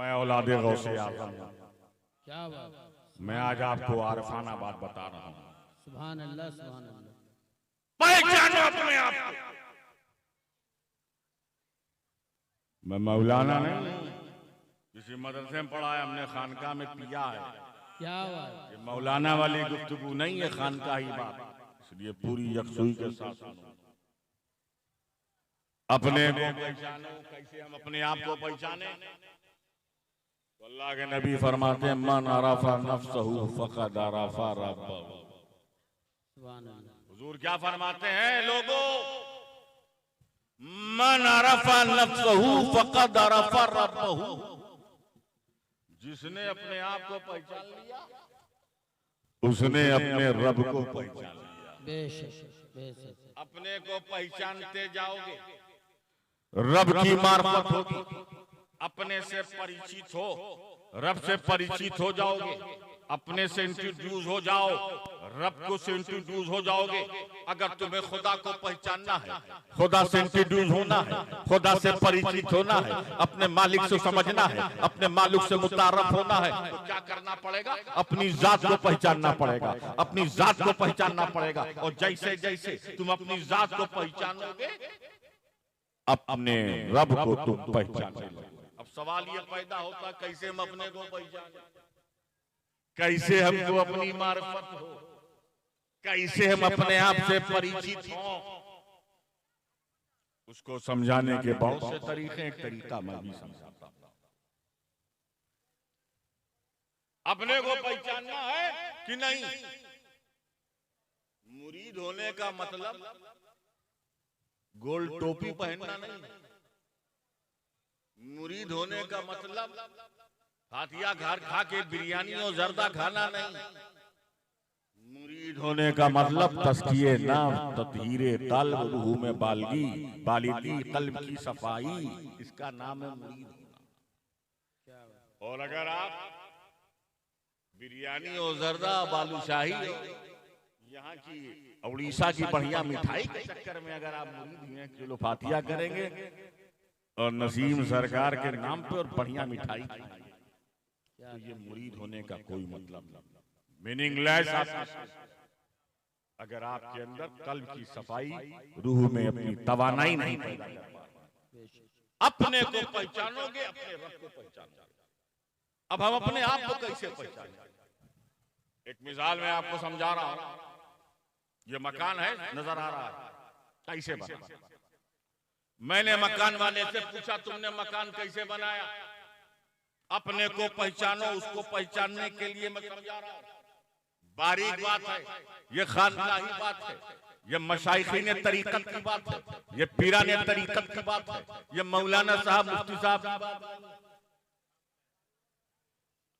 मैं औलादे गौसे आज़म हूं। क्या बात। मैं आज आपको आरफाना बात बता रहा हूं। सुभान अल्लाह सुभान अल्लाह। पहचानो अपने आप को। मैं मौलाना नहीं, किसी मदरसे में पढ़ा है, हमने खानका में पिया है। क्या बात। ये मौलाना वाली गुफ्तगू नहीं है, खानका ही बात, इसलिए पूरी यकसुई के साथ सुनो। अपने को पहचानो। कैसे हम अपने आप को पहचाने? तो अल्लाह के नबी फरमाते हैं, मन अरफा नफ्सहु फक़द अरफा रब्बहु। सुभान अल्लाह। हुजूर क्या फरमाते हैं लोगों? मन अरफा नफ्सहु फक़द अरफा रब्बहु। जिसने अपने आप को पहचान लिया उसने अपने रब को पहचान लिया। बेशक बेशक। अपने को पहचानते जाओगे, रब की मार्फत होगी। अपने से परिचित हो, रब से परिचित हो जाओगे। अपने से इंट्रोड्यूस हो जाओ, रब को से इंट्रोड्यूस हो जाओगे। अगर तुम्हें खुदा को पहचानना है, खुदा से इंट्रोड्यूस होना है, खुदा से परिचित होना है, अपने मालिक से समझना है, अपने मालिक से मुतारफ होना है, तो क्या करना पड़ेगा? अपनी जात को पहचानना पड़ेगा। अपनी जात को पहचानना पड़ेगा। और जैसे जैसे तुम अपनी जात को पहचानोगे, अपने रब को तुम पहचानोगे। अब सवाल ये पैदा होता, कैसे हम अपने को पहचाने? कैसे हमको अपनी मार्फत हो? कैसे हम अपने आप से परिचित हों? उसको समझाने के बहुत से तरीके, एक तरीका मैं भी समझाता हूं। अपने को पहचानना है कि नहीं? मुरीद होने का मतलब गोल टोपी पहनना नहीं। मुरीद होने का मतलब फातिया घर खा के बिरयानी और जर्दा खाना नहीं। मुरीद होने का मतलब तस्किए नाफ्स, तत्हीरे कल्ब, रूह में बालिगी कल्ब की सफाई, इसका नाम है मुरीद होना। और अगर आप बिरयानी और जर्दा, बालूशाही, यहाँ की उड़ीसा की बढ़िया मिठाई के चक्कर में अगर आप मुरीद हैं, किलो फातिया करेंगे और नसीम सरकार के नाम पे और बढ़िया मिठाई, तो ये मुरीद होने का कोई मतलब नहीं, मीनिंगलेस। अगर आपके अंदर कल्ब की सफाई, रूह में अपनी तवानाई नहीं पैदा कर पा रहे, अपने को पहचानोगे, अपने रब को पहचानोगे। अब हम अपने आप को कैसे पहचानें? एक मिसाल मैं आपको समझा रहा हूं। ये मकान है, नजर आ रहा है, कैसे बना? मैंने मकान वाले से पूछा, तुमने मकान कैसे बनाया? अपने को पहचानो। उसको पहचानने के लिए मैं समझा रहा हूं, बारीक बात है, ये खानकाही बात है, ये मशाइखीन तरीकत की बात है, ये पीरान तरीकत की बात है, ये मौलाना साहब, मुफ्ती साहब की बात है।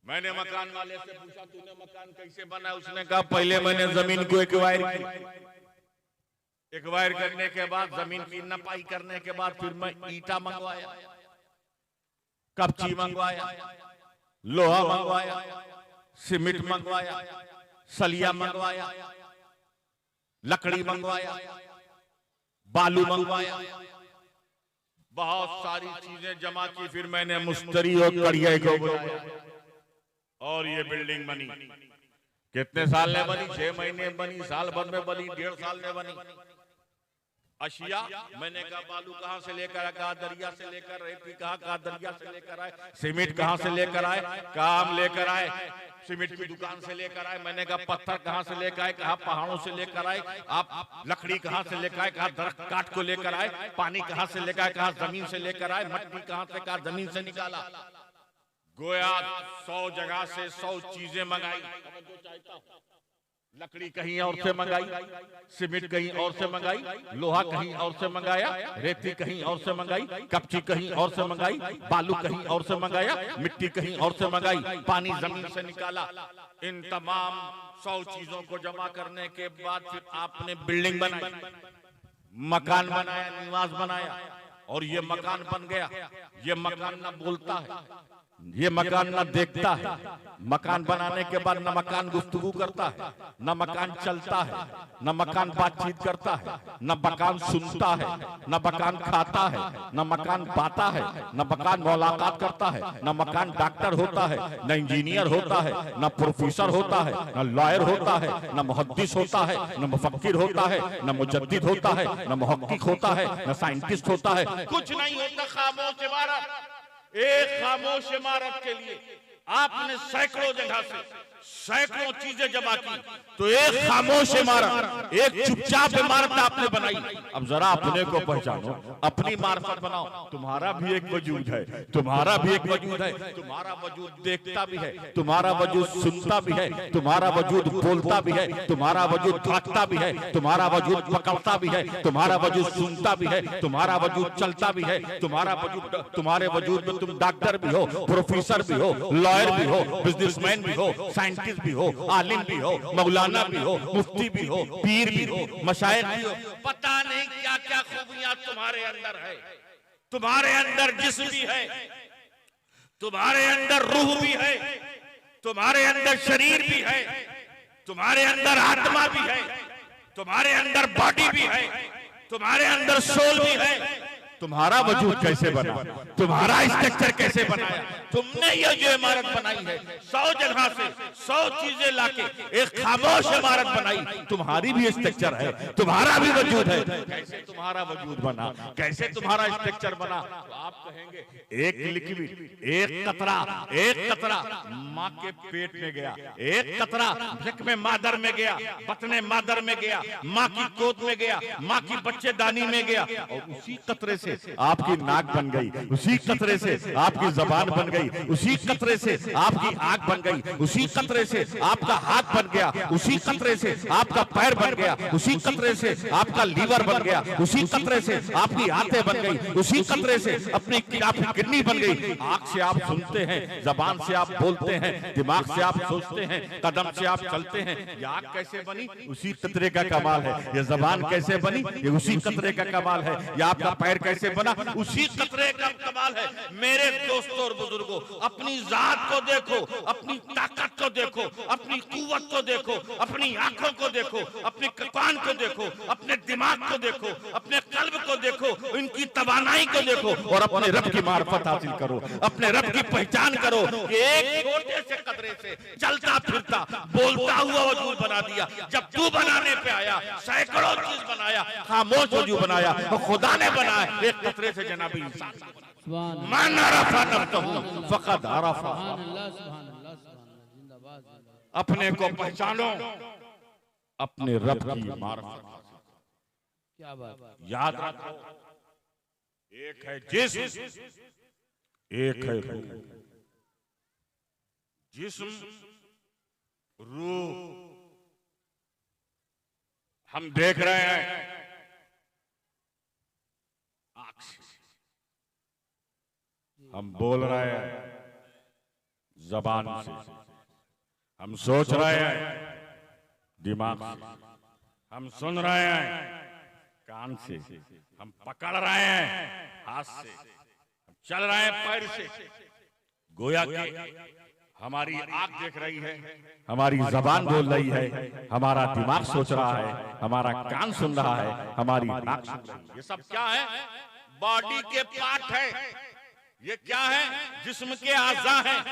मैंने मकान वाले से पूछा, तूने मकान कैसे बनाया? उसने कहा, पहले मैंने जमीन को एक्वायर किया, एक्वायर करने के बाद जमीन की नपाई करने के बाद फिर मैं ईटा मंगवाया, कपची मंगवाया, लोहा मंगवाया, सीमेंट मंगवाया, सलिया मंगवाया, लकड़ी मंगवाया, बालू मंगवाया, बहुत सारी चीजें जमा की। फिर मैंने मुस्तरी और कड़िया को बुलाया और ये बिल्डिंग बनी। कितने साल में बनी? 6 महीने में बनी, साल भर में बनी, 1.5 साल में बनी। अशिया मैंने कहा, बालू कहां से लेकर आए? कहा दरिया से लेकर। रेती कहा दरिया से लेकर आए। सीमेंट कहां से लेकर आए? काम लेकर आए, सीमेंट की दुकान से लेकर आए। मैंने कहा, पत्थर कहां से लेकर आए? कहा पहाड़ों से लेकर आए। आप लकड़ी कहां से लेकर आए? कहा दरख्त काट को लेकर आए। पानी कहां से लेकर आए? कहा जमीन से लेकर आए। मट्टी कहां से? कहा जमीन से निकाला। गोया 100 जगह से 100 चीजें मंगाई। लकड़ी कहीं और से मंगाई, सीमेंट कहीं और से मंगाई, लोहा कहीं और से मंगाया, रेती कहीं और से मंगाई, कपची कहीं और से मंगाई, बालू कहीं और से मंगाया, मिट्टी कहीं और से मंगाई, पानी जमीन से निकाला। इन तमाम 100 चीजों को जमा करने के बाद फिर आपने बिल्डिंग बनाई, मकान बनाया, निवास बनाया, और ये मकान बन गया। ये मकान ना बोलता है, ये मकान ना देखता है, मकान बनाने के बाद न मकान गुफ्तगू करता है, न मकान चलता है, न मकान बातचीत करता है, न मकान सुनता है, न मकान खाता है, न मकान बाता है, न मकान मुलाकात करता है, न मकान डॉक्टर होता है, न इंजीनियर होता है, न प्रोफेसर होता है, न लॉयर होता है, न मुहद्दिस होता है, न मुफक्किर होता है, न मुजद्दिद होता है, न मुहक्किक होता है, न साइंटिस्ट होता है। कुछ नहीं होता, खामोश इमारत। एक खामोश इमारत के लिए आपने सैकड़ों जगह से सैकड़ों चीजें जमा की, तो एक खामोश इमारत, एक चुपचाप इमारत आपने बनाई। अब जरा अपने को पहचानो, अपनी मार्फत बनाओ। तुम्हारा भी एक वजूद है, तुम्हारा भी एक वजूद है, तुम्हारा वजूद देखता भी है, तुम्हारा वजूद सुनता भी है, तुम्हारा वजूद बोलता भी है, तुम्हारा वजूद भागता भी है, तुम्हारा वजूद पकड़ता भी है, तुम्हारा वजूद सुनता भी है, तुम्हारा वजूद चलता भी है, तुम्हारा वजूद, तुम्हारे वजूद में तुम डॉक्टर भी हो, प्रोफेसर भी हो, लॉयर भी हो, बिजनेसमैन भी हो, साइंटिस्ट भी हो, आलिम भी हो, मौलाना भी हो, मुफ्ती भी हो, पीर भी हो, मशाइख भी हो। पता नहीं क्या क्या खूबियां तुम्हारे अंदर है। तुम्हारे अंदर जिस्म भी है, तुम्हारे अंदर रूह भी है, तुम्हारे अंदर शरीर भी है, तुम्हारे अंदर आत्मा भी है, तुम्हारे अंदर बॉडी भी है, तुम्हारे अंदर सोल भी है। तुम्हारा वजूद कैसे बना, तुम्हारा स्ट्रक्चर कैसे बनाया? तुमने ये जो इमारत बनाई है, 100 जगह से 100 चीजें लाके एक खामोश इमारत बनाई। तुम्हारी भी स्ट्रक्चर है, तुम्हारा भी वजूद है। कैसे तुम्हारा वजूद बना, कैसे तुम्हारा स्ट्रक्चर बना? तो आप कहेंगे एक लिक्विड, एक कतरा माँ के पेट में गया, एक कतरा भिक में मादर में गया, बतने मादर में गया, माँ की गोद में गया, माँ की बच्चेदानी में गया, और उसी कतरे से आपकी नाक बन गई, उसी कतरे से आपकी जबान बन गई, उसी कतरे से आपकी आंख बन गई, उसी कतरे से आपका हाथ बन गया, उसी कतरे से आपका पैर बन गया, उसी कतरे से आपका लीवर बन गया, उसी कतरे से आपकी आंतें बन गई, उसी कतरे से अपनी किडनी बन गई। आंख से आप सुनते हैं, जबान से आप बोलते हैं, दिमाग से आप सोचते हैं, कदम से आप चलते हैं। ये आंख कैसे बनी? उसी कतरे का कमाल है। ये जबान कैसे बनी? ये उसी कतरे का कमाल है। ये आपका पैर कैसे बना? उसी कतरे का कमाल है। मेरे दोस्तों और बुजुर्गों, अपनी जात को देखो, अपनी ताकत को देखो, अपनी कुव्वत को देखो, अपनी आंखों को देखो, अपने कान को देखो, अपने दिमाग को देखो, अपने कल्ब को देखो, इनकी तवानाई को देखो, और अपने रब की मार्फत हासिल करो, अपने रब की पहचान करो। एक छोटे से कतरे से चलता फिरता बोलता हुआ वजूद बना दिया। जब तू बनाने पे आया, सैकड़ों चीज बनाया, खामोश वजूद बनाया, तो खुदा ने बनाया एक कतरे से जनाबी इंसान। मन अरफा नफ्सहु फक़द अरफा। अपने को पहचानो, अपने रब की मार्फत। क्या बात, याद रखो, एक है जिस्म, एक है रूह। जिस्म, रूह हम देख रहे हैं आंख से, हम बोल रहे हैं जबान से, हम सोच रहे हैं दिमाग से, हम सुन रहे हैं कान से, हम पकड़ रहे हैं हाथ से, हम चल रहे हैं पैर से। गोया कि हमारी आंख देख रही है, हमारी जबान बोल रही है, हमारा दिमाग सोच रहा है, हमारा कान सुन रहा है, हमारी नाक सुन रही है। ये सब क्या है? बॉडी के पार्ट है। ये क्या है? जिस्म के आज़ा हैं।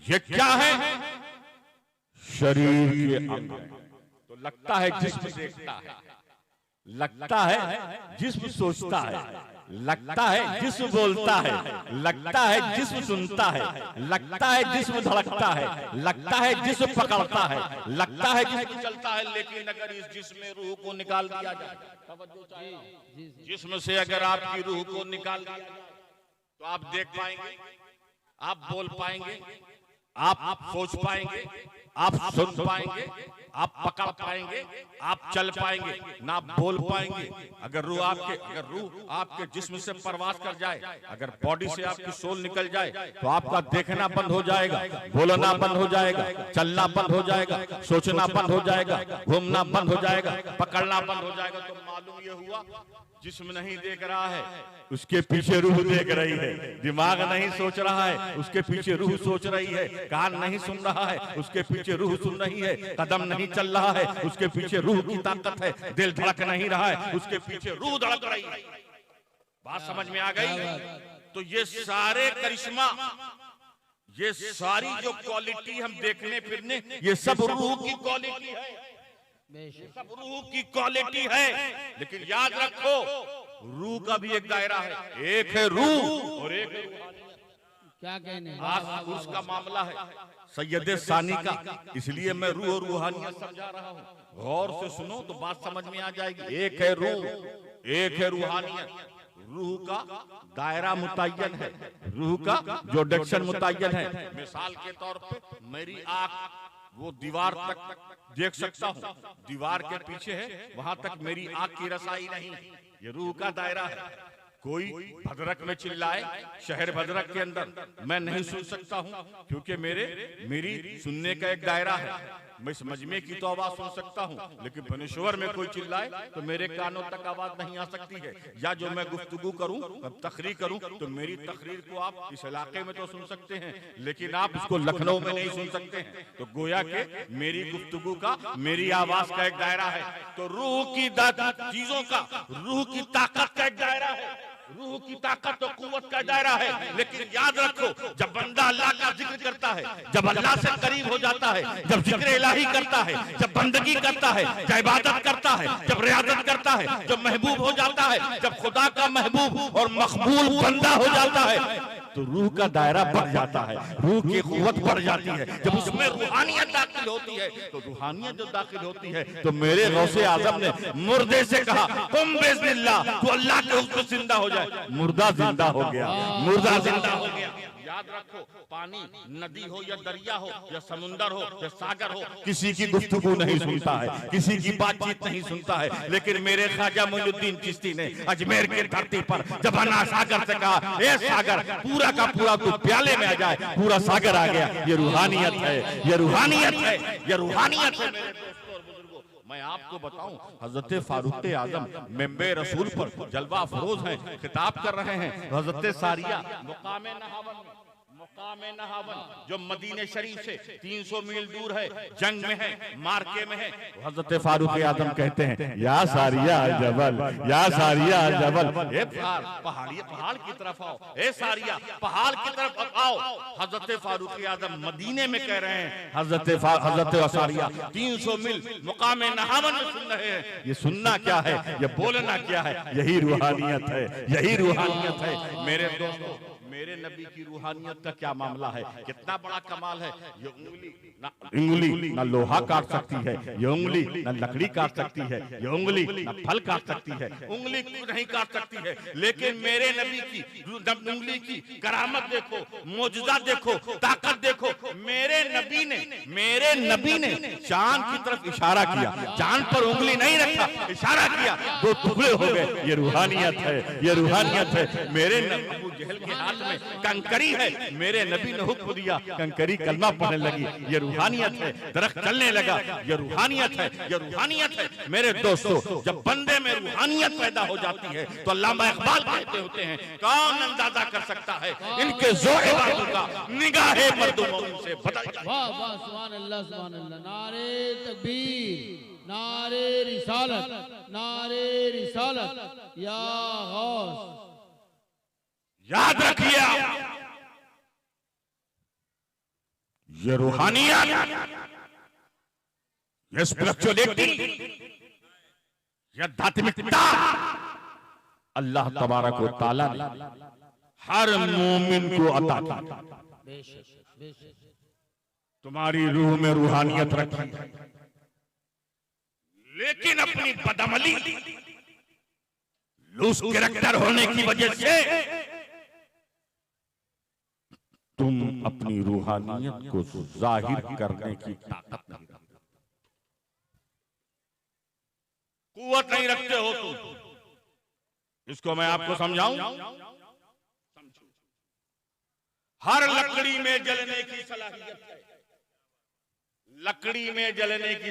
ये क्या है? शरीर के अंग। तो लगता है जिस्म देखता है, लगता है जिस्म सोचता है, लगता है जिस्म बोलता है, लगता है जिस्म सुनता है, लगता है जिस्म धड़कता है, लगता है जिस्म पकड़ता है, लगता है जिस्म चलता है। लेकिन अगर इस जिस्म में रूह को निकाल दिया जाए, जिस्म से अगर आपकी रूह को निकाल दिया जाए, तो आप देख पाएंगे, आप बोल पाएंगे, आप सोच पाएंगे, आप सुन पाएंगे, आप पकड़ पाएंगे, आप चल पाएंगे, ना आप बोल पाएंगे। अगर रूह आपके जिस्म से परवास कर जाए, अगर बॉडी से आपकी सोल निकल जाए, तो आपका देखना बंद हो जाएगा, बोलना बंद हो जाएगा, चलना बंद हो जाएगा, सोचना बंद हो जाएगा, घूमना बंद हो जाएगा, पकड़ना बंद हो जाएगा। तो मालूम ये हुआ जिस्म नहीं देख रहा है, उसके पीछे रूह देख रही है। दिमाग नहीं सोच रहा है, उसके पीछे रूह सोच रही है। कान नहीं सुन रहा है, उसके पीछे रूह सुन रही है। कदम नहीं चल रहा है, उसके पीछे रूह की ताकत है। दिल धड़क नहीं रहा है, उसके पीछे रूह धड़क रही है। बात समझ में आ गई? तो ये सारे करिश्मा, ये सारी जो क्वालिटी हम देखने फिरने, ये सब रूह की क्वालिटी है, सब रूह की क्वालिटी है। लेकिन याद रखो, रूह का भी एक दायरा है। एक है रूह और एक है क्या कहने। आज उसका मामला है सैयदे सानी का, इसलिए मैं रूह और रूहानियत समझा रहा हूँ। गौर से सुनो तो बात समझ में आ जाएगी। एक है रूह, एक है रूहानियत। रूह का दायरा मुतय्यन है, रूह का जो डायरेक्शन मुतय्यन है। मिसाल के तौर पे मेरी आंख वो दीवार तक देख सकता हूँ, दीवार के पीछे है, वहां तक मेरी आंख की रसाई नहीं। ये रूह का दायरा है। कोई भद्रक में चिल्लाए, शहर भद्रक के अंदर, मैं नहीं सुन सकता हूँ, क्योंकि मेरी सुनने का एक दायरा है। मैं इस मजमे की तो आवाज सुन सकता हूँ, लेकिन भुवनेश्वर में कोई चिल्लाए तो मेरे कानों तक आवाज नहीं आ सकती है। या जो मैं गुफ्तगू करूँ, तकरीर करूँ, तो मेरी तकरीर को आप इस इलाके में तो सुन सकते हैं, लेकिन आप उसको लखनऊ में नहीं सुन सकते हैं। तो गोया के मेरी गुफ्तगू का, मेरी आवाज का एक दायरा है। तो रूह की चीजों का, रूह की ताकत का एक दायरा है, रूह की ताकत और कुव्वत का दायरा है। लेकिन याद रखो, जब बंदा अल्लाह का जिक्र करता है, जब अल्लाह से करीब हो जाता है, जब जिक्र इलाही करता है, जब बंदगी करता है, जब इबादत करता है, जब रियादत करता है, जब महबूब हो जाता है, जब खुदा का महबूब और मकबूल बंदा हो जाता है, तो रूह का दायरा बढ़ जाता है, रूह की कुव्वत बढ़ जाती है। जब उसमें रूहानियत दाखिल होती है, तो रूहानियत जो दाखिल होती है, तो मेरे गौसे आजम ने मुर्दे से कहा, कुम बिस्मिल्लाह, तो अल्लाह के हुक्म से जिंदा हो जाए। मुर्दा जिंदा हो गया, मुर्दा जिंदा हो गया। याद रखो, पानी नदी हो या दरिया हो या समुंदर हो या सागर हो, किसी की गुफ्तगू नहीं सुनता है, किसी की बातचीत नहीं सुनता है। लेकिन मेरे ख्वाजा मोइनुद्दीन चिश्ती ने अजमेर की धरती पर जब अन्ना सागर से कहा, ए सागर, पूरा का पूरा तू प्याले में आ जाए, पूरा सागर आ गया। ये रूहानियत है, ये रूहानियत है, ये रूहानियत है। मेरे दोस्तों और बुजुर्गों, मैं आपको बताऊं, हजरत फारूक आजम मेंबे रसूल पर जलवा फरोज हैं, खिताब कर रहे हैं। हजरत सारिया मुकामे नहावन जो मदीने शरीफ से 300 मील दूर है, जंग में है, मार्के में है, हजरत फारूक आजम कहते हैं, या सारिया जबल, या सारिया जबल, ए पहाड़ की तरफ आओ, ए सारिया पहाड़ की तरफ आओ। हजरत फारूक आजम मदीने में कह रहे हैं, हजरत सारिया 300 मील मुकामे नहावन में सुन रहे हैं। ये सुनना क्या है, ये बोलना क्या है? यही रूहानियत है, यही रूहानियत है। मेरे दोस्तों, मेरे नबी की रूहानियत का क्या मामला है, कितना बड़ा कमाल है। ये उंगली ना लोहा काट सकती है, ये उंगली ना लकड़ी काट सकती है, ये उंगली ना फल काट सकती है, उंगली नहीं काट सकती है। लेकिन मेरे नबी की उंगली की करामत देखो, मौजूदा देखो, ताकत देखो। मेरे नबी ने चांद की तरफ इशारा किया, चांद पर उंगली नहीं रखा, इशारा किया, दो टुकड़े हो गए। ये रूहानियत है, ये रूहानियत है। मेरे अबू जहल के हाथ में कंकरी है, मेरे नबी ने हुक्म दिया, कंकरी कलमा पढ़ने लगी। ये रूहानियत है। दरख्त चलने लगा, ये रूहानियत है, ये रूहानियत है। मेरे दोस्तों, जब बंदे में रूहानियत पैदा हो जाती है, तो अल्लामा इकबाल कहते होते हैं, कौन अंदाजा कर सकता है इनके ज़ोए बातों का, निगाहे मर्दों से बदल जाती है। वाह वाह, सुभान अल्लाह, सुभान अल्लाह। नारे तकबीर, नारे रिसालत, नारे रिसालत, या गौस। याद रखिए, ये रूहानियत, ये स्पिरिचुअलिटी, ये आध्यात्मिकता अल्लाह तबारक व तआला ने हर मोमिन को अता की। तुम्हारी रूह में रूहानियत रखी, लेकिन अपनी बदअमली, लूज कैरेक्टर होने की वजह से तुम अपनी रूहानियत को जाहिर करने की ताकत नहीं रखते, कुव्वत नहीं रखते हो तुम। इसको मैं आपको समझाऊं, हर लकड़ी में जलने की सलाहियत है, लकड़ी में जलने की